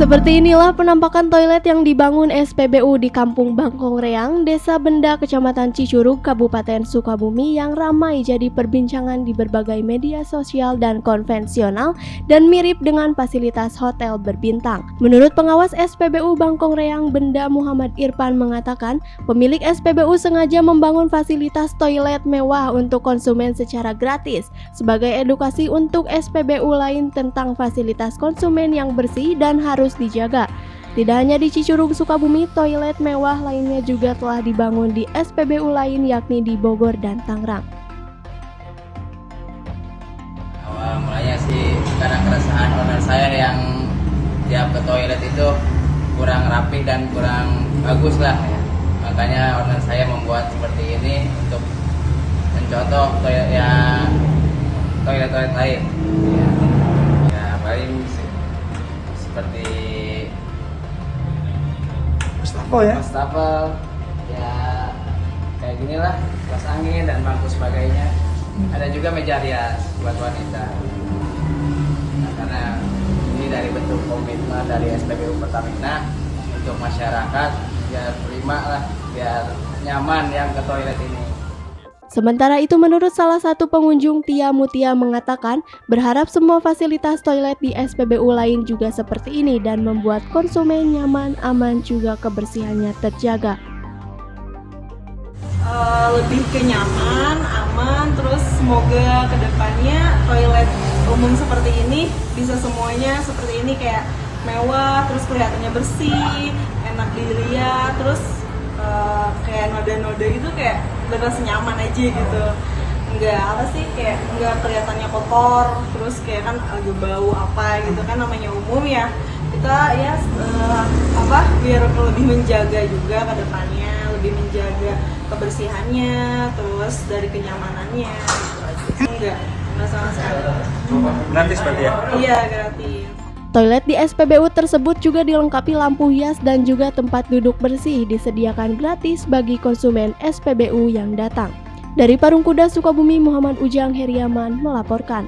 Seperti inilah penampakan toilet yang dibangun SPBU di Kampung Bangkong Reang, Desa Benda, Kecamatan Cicurug, Kabupaten Sukabumi yang ramai jadi perbincangan di berbagai media sosial dan konvensional dan mirip dengan fasilitas hotel berbintang. Menurut pengawas SPBU Bangkong Reang, Benda Muhammad Irfan mengatakan, pemilik SPBU sengaja membangun fasilitas toilet mewah untuk konsumen secara gratis sebagai edukasi untuk SPBU lain tentang fasilitas konsumen yang bersih dan harus dijaga. Tidak hanya di Cicurug, Sukabumi, toilet mewah lainnya juga telah dibangun di SPBU lain yakni di Bogor dan Tangerang. Awal mulanya sih karena keresahan owner saya yang tiap ke toilet itu kurang rapi dan kurang bagus lah ya. Makanya owner saya membuat seperti ini untuk mencontoh toilet lain. Ya paling seperti wastafel ya kayak ginilah, kipas angin dan bangku sebagainya. Ada juga meja rias buat wanita. Nah, karena ini dari bentuk komitmen dari SPBU Pertamina untuk masyarakat biar prima lah, biar nyaman yang ke toilet ini. Sementara itu, menurut salah satu pengunjung, Tia Mutia mengatakan berharap semua fasilitas toilet di SPBU lain juga seperti ini dan membuat konsumen nyaman, aman, juga kebersihannya terjaga. Lebih ke nyaman, aman, terus semoga kedepannya toilet umum seperti ini bisa semuanya seperti ini, kayak mewah, terus kelihatannya bersih, enak dilihat, terus kayak noda-noda gitu kayak berasa nyaman aja gitu, kayak nggak kelihatannya kotor, terus kayak kan agak bau apa gitu kan, namanya umum ya, kita ya biar lebih menjaga juga ke depannya, lebih menjaga kebersihannya, terus dari kenyamanannya gitu aja. Nggak sama sekali. Gratis berarti ya? Iya, gratis. Toilet di SPBU tersebut juga dilengkapi lampu hias dan juga tempat duduk bersih disediakan gratis bagi konsumen SPBU yang datang. Dari Parungkuda, Sukabumi, Muhammad Ujang Heriaman melaporkan.